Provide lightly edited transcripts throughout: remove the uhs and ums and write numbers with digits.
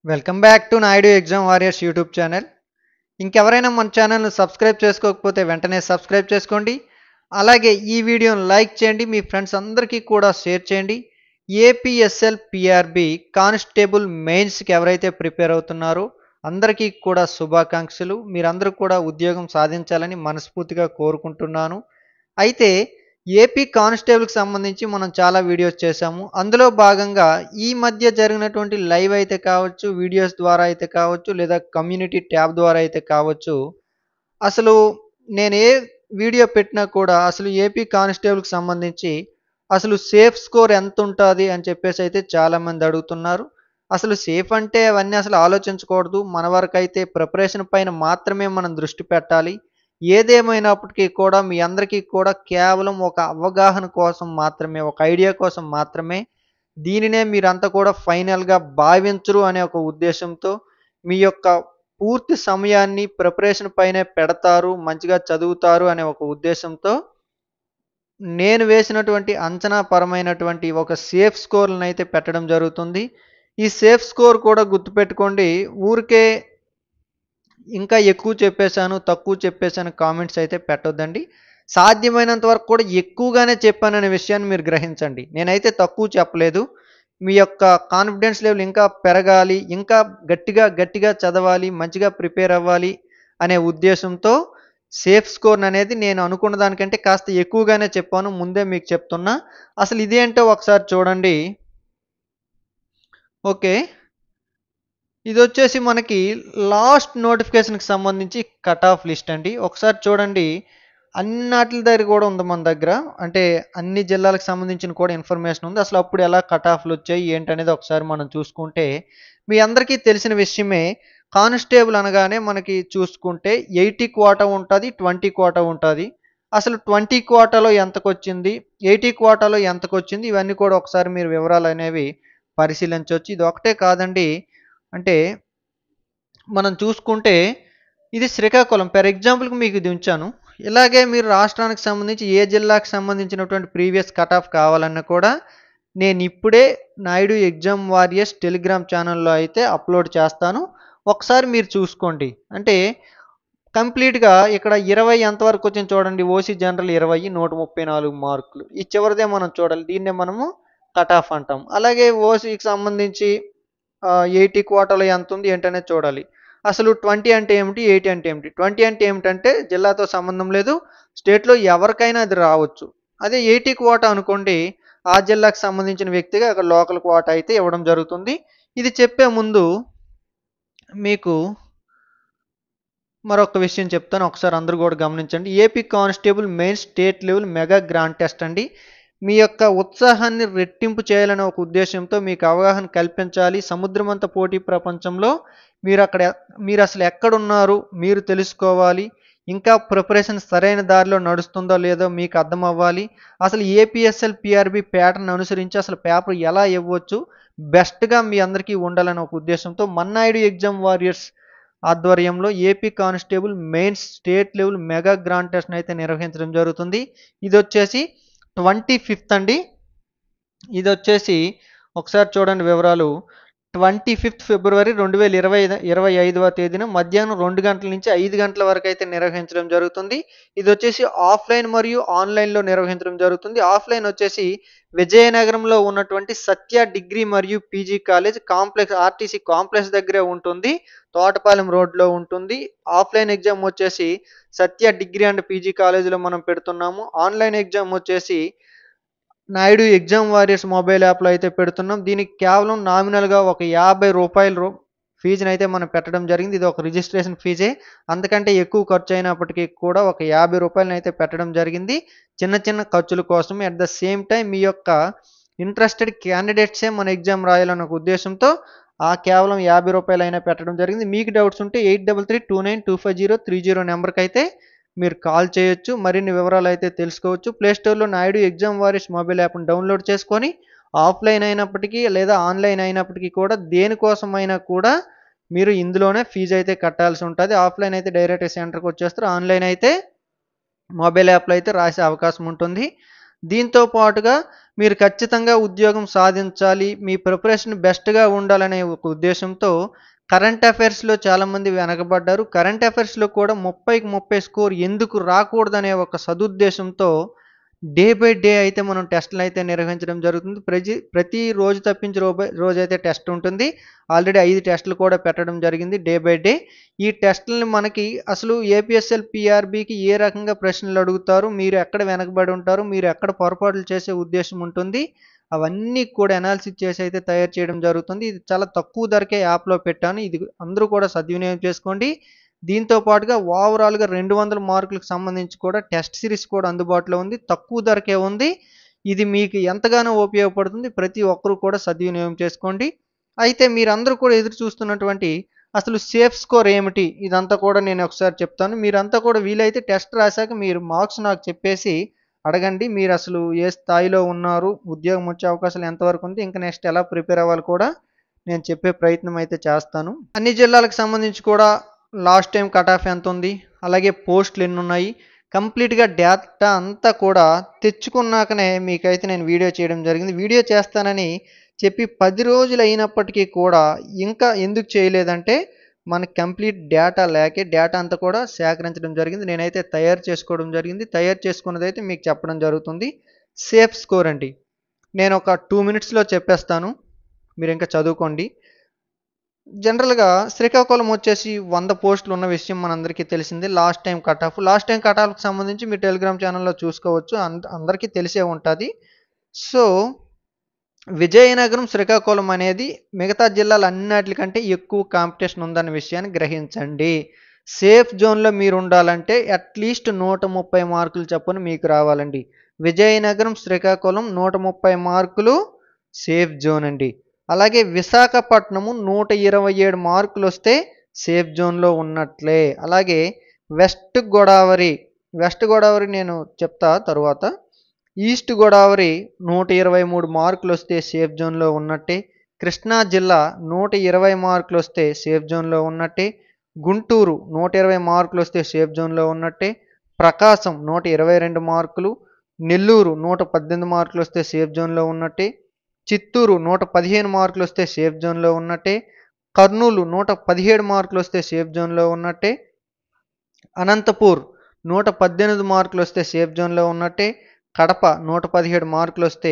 Welcome back to Naidu exam warriors YouTube channel. ఇంకెవరైనా మన ఛానల్ను సబ్స్క్రైబ్ చేసుకోకపోతే వెంటనే సబ్స్క్రైబ్ చేసుకోండి. అలాగే ఈ వీడియోను లైక్ చేయండి, మీ ఫ్రెండ్స్ అందరికీ కూడా షేర్ చేయండి. ఏపీఎస్ఎల్ పిఆర్బి కానిస్టేబుల్ మెయిన్స్కి ఎవరైతే ప్రిపేర్ అవుతున్నారో అందరికీ కూడా శుభాకాంక్షలు. మీరందరూ కూడా ఉద్యోగం సాధించాలని మనస్ఫూర్తిగా కోరుకుంటున్నాను. అయితే ఏపీ కానిస్టేబుల్కి సంబంధించి మనం చాలా వీడియోస్ చేశాము. అందులో భాగంగా ఈ మధ్య జరిగినటువంటి లైవ్ అయితే కావచ్చు, వీడియోస్ ద్వారా అయితే కావచ్చు, లేదా కమ్యూనిటీ ట్యాబ్ ద్వారా అయితే కావచ్చు, అసలు నేను ఏ వీడియో పెట్టినా కూడా అసలు ఏపీ కానిస్టేబుల్కి సంబంధించి అసలు సేఫ్ స్కోర్ ఎంత ఉంటుంది అని చెప్పేసి అయితే చాలామంది అడుగుతున్నారు. అసలు సేఫ్ అంటే అవన్నీ అసలు ఆలోచించకూడదు. మన వరకైతే ప్రిపరేషన్ పైన మాత్రమే మనం దృష్టి పెట్టాలి. ఏదేమైనప్పటికీ కూడా మీ అందరికీ కూడా కేవలం ఒక అవగాహన కోసం మాత్రమే, ఒక ఐడియా కోసం మాత్రమే, దీనినే మీరంతా కూడా ఫైనల్‌గా భావించరు అనే ఒక ఉద్దేశ్యంతో మీ యొక్క పూర్తి సమయాన్ని ప్రిపరేషన్ పైనే పెడతారు, మంచిగా చదువుతారు అనే ఒక ఉద్దేశ్యంతో నేను వేసినటువంటి అంచనా పరమైనటువంటి ఒక సేఫ్ స్కోర్‌లనైతే పెట్టడం జరుగుతుంది. ఈ సేఫ్ స్కోర్ కూడా గుర్తుపెట్టుకోండి. ఊరికే ఇంకా ఎక్కువ చెప్పేశాను, తక్కువ చెప్పేశాను కామెంట్స్ అయితే పెట్టొద్దండి. సాధ్యమైనంత వరకు కూడా ఎక్కువగానే చెప్పాననే విషయాన్ని మీరు గ్రహించండి. నేనైతే తక్కువ చెప్పలేదు. మీ యొక్క కాన్ఫిడెన్స్ లెవెల్ ఇంకా పెరగాలి, ఇంకా గట్టిగా చదవాలి, మంచిగా ప్రిపేర్ అవ్వాలి అనే ఉద్దేశంతో సేఫ్ స్కోర్‌ననేది నేను అనుకున్న దానికంటే కాస్త ఎక్కువగానే చెప్పాను. ముందే మీకు చెప్తున్నా. అసలు ఇదేంటో ఒకసారి చూడండి. ఓకే. ఇదొచ్చేసి మనకి లాస్ట్ నోటిఫికేషన్‌కి సంబంధించి కట్ ఆఫ్ లిస్ట్ అండి. ఒకసారి చూడండి. అన్నాటిల దగ్గర కూడా ఉంది మన దగ్గర. అంటే అన్ని జిల్లాలకు సంబంధించిన కూడా ఇన్ఫర్మేషన్ ఉంది. అసలు అప్పుడు ఎలా కట్ ఆఫ్‌లొచ్చాయి ఏంటనేది ఒకసారి మనం చూసుకుంటే, మీ అందరికీ తెలిసిన విషయమే. కానిస్టేబుల్ అనగానే మనకి చూసుకుంటే 80 కోటా ఉంటది. 20 కోటా ఉంటది. అసలు 20 కోటాలో ఎంతకొచ్చింది? 80 కోటాలో ఎంతకొచ్చింది? ఇవన్నీ కూడా ఒకసారి మీరు వివరాలనేవి పరిశీలించొచ్చు. ఇదొకటే కాదండి. అంటే మనం చూసుకుంటే ఇది శ్రీకాకుళం. ఫర్ ఎగ్జాంపుల్‌కి మీకు ఇది ఉంచాను. ఇలాగే మీరు రాష్ట్రానికి సంబంధించి ఏ జిల్లాకి సంబంధించినటువంటి ప్రీవియస్ కట్ ఆఫ్ కావాలన్నా కూడా నేనిప్పుడే నాయుడు ఎగ్జామ్ వారియర్స్ టెలిగ్రామ్ ఛానల్‌లో అయితే అప్‌లోడ్ చేస్తాను. ఒకసారి మీరు చూసుకోండి. అంటే కంప్లీట్‌గా ఇక్కడ 20 ఎంతవరకు వచ్చింది చూడండి. ఓసీ జనరల్ 20, 134 మార్కులు. ఈ చివరిదే మనం చూడాలి. దీన్నే మనము కట్ ఆఫ్ అంటాం. అలాగే ఓసీకి సంబంధించి 80 కోటాలో ఎంతుంది ఏంటనేది చూడాలి. అసలు 20 అంటే ఏమిటి? 80 అంటే ఏమిటి? 20 అంటే ఏమిటంటే జిల్లాతో సంబంధం లేదు. స్టేట్‌లో ఎవరికైనా అది రావచ్చు. అదే 80 కోటా అనుకోండి, ఆ జిల్లాకు సంబంధించిన వ్యక్తిగా అక్కడ లోకల్ కోటా అయితే ఇవ్వడం జరుగుతుంది. ఇది చెప్పే ముందు మీకు మరొక విషయం చెప్తాను. ఒకసారి అందరూ కూడా గమనించండి. AP constable main state level mega grand test అండి. మీ యొక్క ఉత్సాహాన్ని రెట్టింపు చేయాలనే ఒక ఉద్దేశ్యంతో మీకు అవగాహన కల్పించాలి. సముద్రమంత పోటీ ప్రపంచంలో మీరక్కడ మీరసలు ఎక్కడున్నారు? మీరు తెలుసుకోవాలి. ఇంకా ప్రిపరేషన్ సరైన దారిలో నడుస్తుందో లేదో మీకు అర్థమవ్వాలి. అసలు ఏపీఎస్ఎల్, పీఆర్బీ ప్యాటర్న్ అనుసరించి అసలు పేపర్ ఎలా ఇవ్వచ్చు? బెస్ట్‌గా మీ అందరికీ ఉండాలనే ఒక ఉద్దేశ్యంతో మన్నాయుడు ఎగ్జామ్ వారియర్స్ ఆధ్వర్యంలో AP constable mains state level mega grand టెస్ట్‌ని అయితే నిర్వహించడం జరుగుతుంది. ఇదొచ్చేసి 25థ్ అండి. ఇదొచ్చేసి ఒకసారి చూడండి వివరాలు. 25 ఫిబ్రవరి 2025వ తేదీన మధ్యాహ్నం 2 గంటల నుంచి 5 గంటల వరకైతే నిర్వహించడం జరుగుతుంది. ఇదొచ్చేసి ఆఫ్‌లైన్ మరియు ఆన్‌లైన్‌లో నిర్వహించడం జరుగుతుంది. ఆఫ్‌లైన్ వచ్చేసి విజయనగరంలో ఉన్నటువంటి సత్య డిగ్రీ మరియు PG college complex RTC complex దగ్గరే ఉంటుంది. తోటపాలెం రోడ్‌లో ఉంటుంది. ఆఫ్‌లైన్ ఎగ్జామ్ వచ్చేసి సత్య డిగ్రీ అండ్ పీజీ కాలేజ్‌లో మనం పెడుతున్నాము. ఆన్‌లైన్ ఎగ్జామ్ వచ్చేసి నాయుడు ఎగ్జామ్ వారియర్స్ మొబైల్ యాప్‌లో అయితే పెడుతున్నాం. దీనికి కేవలం నామినల్‌గా ఒక రూ. 50 ఫీజునైతే మనం పెట్టడం జరిగింది. ఇది ఒక రిజిస్ట్రేషన్ ఫీజే. అంతకంటే ఎక్కువ ఖర్చయినప్పటికీ కూడా ఒక రూ. 50 పెట్టడం జరిగింది. చిన్న చిన్న ఖర్చుల కోసమే. అట్ ద సేమ్ టైమ్ మీ యొక్క ఇంట్రెస్టెడ్ క్యాండిడేట్సే మన ఎగ్జామ్ రాయాలన్న ఒక ఉద్దేశంతో కేవలం రూ. 50 పెట్టడం జరిగింది. మీకు డౌట్స్ ఉంటే 8332925030 నంబర్‌కైతే మీరు కాల్ చేయొచ్చు. మరిన్ని వివరాలైతే తెలుసుకోవచ్చు. ప్లే స్టోర్‌లో నాయుడు ఎగ్జామ్ వారియర్స్ మొబైల్ యాప్‌ని డౌన్‌లోడ్ చేసుకొని ఆఫ్‌లైన్ అయినప్పటికీ లేదా ఆన్‌లైన్ అయినప్పటికీ కూడా దేనికోసమైనా కూడా మీరు ఇందులోనే ఫీజ్ అయితే కట్టాల్సి ఉంటది. ఆఫ్‌లైన్ అయితే డైరెక్ట్‌గా సెంటర్‌కొచ్చేస్తారు. ఆన్‌లైన్ అయితే మొబైల్ యాప్‌లో అయితే రాసే అవకాశం ఉంటుంది. దీంతో పాటుగా మీరు ఖచ్చితంగా ఉద్యోగం సాధించాలి, మీ ప్రిపరేషన్ బెస్ట్‌గా ఉండాలనే ఒక ఉద్దేశంతో కరెంట్ అఫైర్స్‌లో చాలామంది వెనకబడ్డారు. కరెంట్ అఫైర్స్‌లో కూడా 30కి 30 స్కోర్ ఎందుకు రాకూడదనే ఒక సదుద్దేశంతో డే బై డే అయితే మనం టెస్ట్‌లనైతే నిర్వహించడం జరుగుతుంది. ప్రతి రోజు తప్పించి రోజైతే టెస్ట్ ఉంటుంది. ఆల్రెడీ 5 టెస్ట్‌లు కూడా పెట్టడం జరిగింది డే బై డే. ఈ టెస్ట్‌లని మనకి అసలు ఏపీఎస్‌ఎల్, పీఆర్‌బీకి ఏ రకంగా ప్రశ్నలు అడుగుతారు, మీరు ఎక్కడ వెనకబడి ఉంటారు, మీరు ఎక్కడ పొరపాట్లు చేసే ఉద్దేశం ఉంటుంది, అవన్నీ కూడా అనాలిసిస్ చేసి అయితే తయారు చేయడం జరుగుతుంది. ఇది చాలా తక్కువ ధరకే యాప్‌లో పెట్టాను. ఇది అందరూ కూడా సద్వినియోగం చేసుకోండి. దీంతో పాటుగా ఓవరాల్‌గా 200 మార్కులకు సంబంధించి కూడా టెస్ట్ సిరీస్ కూడా అందుబాటులో ఉంది. తక్కువ ధరకే ఉంది. ఇది మీకు ఎంతగానో ఉపయోగపడుతుంది. ప్రతి ఒక్కరు కూడా సద్వినియోగం చేసుకోండి. అయితే మీరందరూ కూడా ఎదురు చూస్తున్నటువంటి అసలు సేఫ్ స్కోర్ ఏమిటి? ఇదంతా కూడా నేను ఒకసారి చెప్తాను. మీరంతా కూడా వీలైతే టెస్ట్ రాసాక మీరు మార్క్స్ నాకు చెప్పేసి అడగండి. మీరసలు ఏ స్థాయిలో ఉన్నారు? ఉద్యోగం వచ్చే అవకాశాలు ఎంతవరకు ఉంది? ఇంకా నెక్స్ట్ ఎలా ప్రిపేర్ అవ్వాలి కూడా నేను చెప్పే ప్రయత్నం అయితే చేస్తాను. అన్ని జిల్లాలకు సంబంధించి కూడా లాస్ట్ టైం కట్ ఆఫ్ ఎంతుంది? అలాగే పోస్టులు ఎన్నున్నాయి? కంప్లీట్‌గా డేటా అంతా కూడా తెచ్చుకున్నాకనే మీకైతే నేను వీడియో చేయడం జరిగింది. వీడియో చేస్తానని చెప్పి 10 రోజులు అయినప్పటికీ కూడా ఇంకా ఎందుకు చేయలేదంటే, మనకి కంప్లీట్ డేటా లేకే డేటా అంతా కూడా సేకరించడం జరిగింది. నేనైతే తయారు చేసుకోవడం జరిగింది. తయారు చేసుకున్నదైతే మీకు చెప్పడం జరుగుతుంది. సేఫ్ స్కోర్ అండి. నేనొక 2 మినిట్స్‌లో చెప్పేస్తాను. మీరింకా చదువుకోండి. జనరల్‌గా శ్రీకాకుళం వచ్చేసి 100 పోస్టులు ఉన్న విషయం మనందరికీ తెలిసిందే. Last time cut off. Last time cut ఆఫ్‌కి సంబంధించి మీ టెలిగ్రామ్ ఛానెల్‌లో చూసుకోవచ్చు. అందరికీ తెలిసే ఉంటది. సో, విజయనగరం, శ్రీకాకుళం అనేది మిగతా జిల్లాలన్నిట్లికంటే ఎక్కువ కాంపిటీషన్ ఉందన్న విషయాన్ని గ్రహించండి. సేఫ్ జోన్‌లో మీరుండాలంటే అట్‌లీస్ట్ 130 మార్కులు చొప్పున మీకు రావాలండి. విజయనగరం, శ్రీకాకుళం 130 మార్కులు సేఫ్ జోన్ అండి. అలాగే విశాఖపట్నము 127 మార్కులొస్తే సేఫ్ జోన్‌లో ఉన్నట్లే. అలాగే వెస్ట్ గోదావరి, వెస్ట్ గోదావరి నేను చెప్తా తరువాత. ఈస్ట్ గోదావరి 123 మార్కులొస్తే సేఫ్ జోన్‌లో ఉన్నట్టే. కృష్ణా జిల్లా 120 మార్కులొస్తే సేఫ్ జోన్‌లో ఉన్నట్టే. గుంటూరు 120 మార్కులొస్తే సేఫ్ జోన్‌లో ఉన్నట్టే. ప్రకాశం 122 మార్కులు. నెల్లూరు 118 మార్కులొస్తే సేఫ్ జోన్‌లో ఉన్నట్టే. చిత్తూరు 115 మార్కులొస్తే సేఫ్ జోన్‌లో ఉన్నట్టే. కర్నూలు 117 మార్కులొస్తే సేఫ్ జోన్‌లో ఉన్నట్టే. అనంతపూర్ 118 మార్కులొస్తే సేఫ్ జోన్‌లో ఉన్నట్టే. కడప 117 మార్కులొస్తే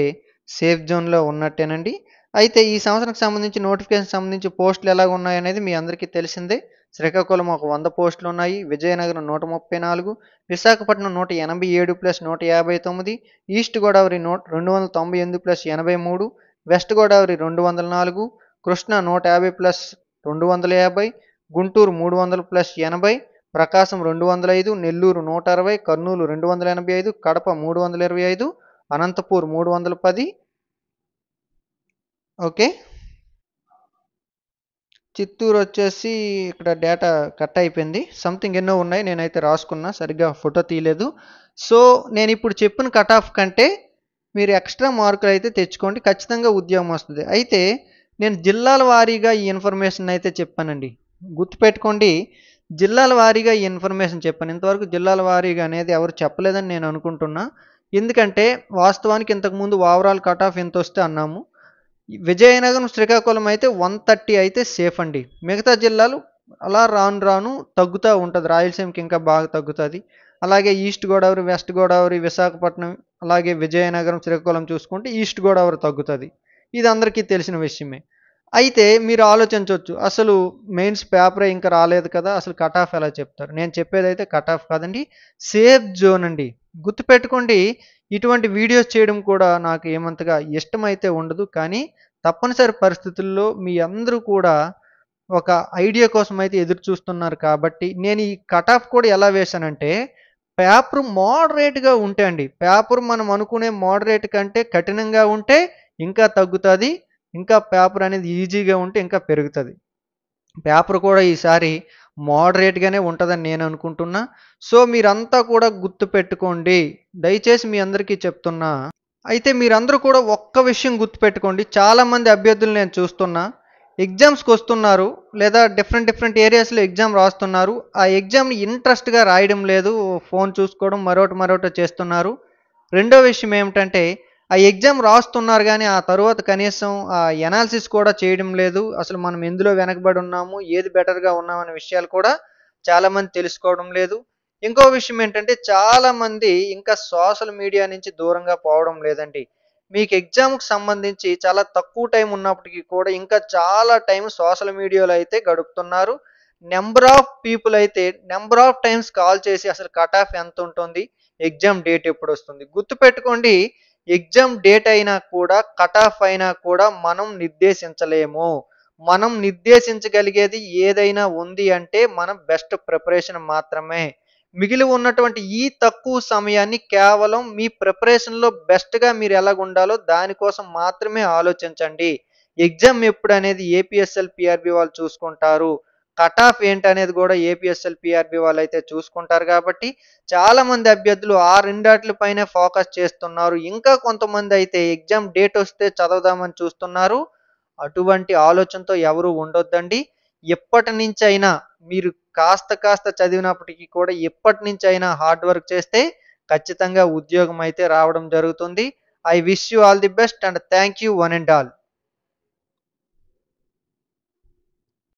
సేఫ్ జోన్‌లో ఉన్నట్టేనండి. అయితే ఈ సంవత్సరానికి సంబంధించి నోటిఫికేషన్ సంబంధించి పోస్టులు ఎలాగున్నాయనేది మీ అందరికీ తెలిసిందే. శ్రీకాకుళం ఒక 100 పోస్టులున్నాయి. విజయనగరం 134, విశాఖపట్నం 187+159, ఈస్ట్ గోదావరి 298+83, వెస్ట్ గోదావరి 204, కృష్ణా 150+250, గుంటూరు 300+80, ప్రకాశం 205, నెల్లూరు 160, కర్నూలు 285, కడప 325, అనంతపూర్ 310. ఓకే. చిత్తూరు వచ్చేసి ఇక్కడ డేటా కట్ అయిపోయింది. సంథింగ్ ఎన్నో ఉన్నాయి. నేనైతే రాసుకున్నా. సరిగ్గా ఫోటో తీయలేదు. సో, నేనిప్పుడు చెప్పిన కట్ ఆఫ్ కంటే మీరు ఎక్స్ట్రా మార్కులు అయితే తెచ్చుకోండి. ఖచ్చితంగా ఉద్యోగం వస్తది. అయితే నేను జిల్లాల వారీగా ఈ ఇన్ఫర్మేషన్ అయితే చెప్పానండి. గుర్తుపెట్టుకోండి. జిల్లాల వారీగా ఈ ఇన్ఫర్మేషన్ చెప్పాను. ఇంతవరకు జిల్లాల వారీగా అనేది ఎవరు చెప్పలేదని నేను అనుకుంటున్నా. ఎందుకంటే వాస్తవానికి ఇంతకుముందు ఓవరాల్ కట్ ఆఫ్ ఎంతొస్తే అన్నాము. విజయనగరం, శ్రీకాకుళం అయితే 130 అయితే సేఫ్ అండి. మిగతా జిల్లాలు అలా రాను రాను తగ్గుతా ఉంటది. రాయలసీమకి ఇంకా బాగా తగ్గుతది. అలాగే ఈస్ట్ గోదావరి, వెస్ట్ గోదావరి, విశాఖపట్నం, అలాగే విజయనగరం, శ్రీకాకుళం చూసుకుంటే ఈస్ట్ గోదావరి తగ్గుతది. ఇది అందరికీ తెలిసిన విషయమే. అయితే మీరు ఆలోచించొచ్చు. అసలు మెయిన్స్ పేపరే ఇంకా రాలేదు కదా! అసలు కట్ ఆఫ్ ఎలా చెప్తారు? నేను చెప్పేదైతే కట్ ఆఫ్ కాదండి. సేఫ్ జోన్ అండి. గుర్తుపెట్టుకోండి. ఇటువంటి వీడియోస్ చేయడం కూడా నాకు ఏమంతగా ఇష్టమైతే ఉండదు. కానీ తప్పనిసరి పరిస్థితుల్లో మీ అందరూ కూడా ఒక ఐడియా కోసం అయితే ఎదురు చూస్తున్నారు కాబట్టి నేను ఈ కట్ ఆఫ్ కూడా ఎలా వేశానంటే పేపర్ మోడరేట్‌గా ఉంటే అండి. పేపర్ మనం అనుకునే మోడరేట్ కంటే కఠినంగా ఉంటే ఇంకా తగ్గుతది. ఇంకా పేపర్ అనేది ఈజీగా ఉంటే ఇంకా పెరుగుతది. పేపర్ కూడా ఈసారి మోడరేట్‌గానే ఉంటదని నేను అనుకుంటున్నా. సో, మీరంతా కూడా గుర్తుపెట్టుకోండి. దయచేసి మీ అందరికీ చెప్తున్నా. అయితే మీరందరూ కూడా ఒక్క విషయం గుర్తుపెట్టుకోండి. చాలామంది అభ్యర్థులు నేను చూస్తున్నా. ఎగ్జామ్స్‌కొస్తున్నారు. లేదా డిఫరెంట్ ఏరియాస్‌లో ఎగ్జామ్ రాస్తున్నారు. ఆ ఎగ్జామ్‌ని ఇంట్రెస్ట్‌గా రాయడం లేదు. ఫోన్ చూసుకోవడం మరోటో చేస్తున్నారు. రెండో విషయం ఏమిటంటే, ఆ ఎగ్జామ్ రాస్తున్నారు గానీ, ఆ తరువాత కనీసం ఎనాలిసిస్ కూడా చేయడం లేదు. అసలు మనం ఎందులో వెనకబడి ఉన్నాము, ఏది బెటర్‌గా ఉన్నామనే విషయాలు కూడా చాలామంది తెలుసుకోవడం లేదు. ఇంకో విషయం ఏంటంటే, చాలామంది ఇంకా సోషల్ మీడియా నుంచి దూరంగా పోవడం లేదండి. మీకు ఎగ్జామ్‌కి సంబంధించి చాలా తక్కువ టైం ఉన్నప్పటికి కూడా, ఇంకా చాలా టైం సోషల్ మీడియాలో అయితే గడుపుతున్నారు. నంబర్ ఆఫ్ పీపుల్ అయితే, నంబర్ ఆఫ్ టైమ్స్ కాల్ చేసి అసలు కట్ ఆఫ్ ఎంతుంటుంది? ఎగ్జామ్ డేట్ ఎప్పుడొస్తుంది? గుర్తుపెట్టుకోండి, ఎగ్జామ్ డేట్ అయినా కూడా, కట్ ఆఫ్ అయినా కూడా మనం నిర్దేశించలేము. మనం నిర్దేశించగలిగేది ఏదైనా ఉంది అంటే, మనం బెస్ట్ ప్రిపరేషన్ మాత్రమే. మిగిలి ఉన్నటువంటి ఈ తక్కువ సమయాన్ని కేవలం మీ ప్రిపరేషన్‌లో బెస్ట్‌గా మీరు ఎలాగుండాలో దాని కోసం మాత్రమే ఆలోచించండి. ఎగ్జామ్ ఎప్పుడనేది ఏపీఎస్‌ఎల్, పీఆర్‌బీ వాళ్ళు చూసుకుంటారు. కట్ ఆఫ్ ఏంటనేది గూడా ఏపీఎస్‌ఎల్, పీఆర్‌బీ వాళ్ళైతే చూసుకుంటారు గాబట్టి, చాలామంది అభ్యర్థులు ఆ రెండాట్లి పైనే ఫోకస్ చేస్తున్నారు. ఇంకా కొంతమందయితే ఎగ్జామ్ డేటొస్తే చదవదామని చూస్తున్నారు. అటువంటి ఆలోచనతో ఎవరు ఉండొద్దండి. ఎప్పటినుంచైనా మీరు కాస్త చదివినప్పటికి కూడా ఎప్పటినుంచైనా హార్డ్ వర్క్ చేస్తే ఖచ్చితంగా ఉద్యోగం అయితే రావడం జరుగుతుంది. I wish you all the best and thank you one and all.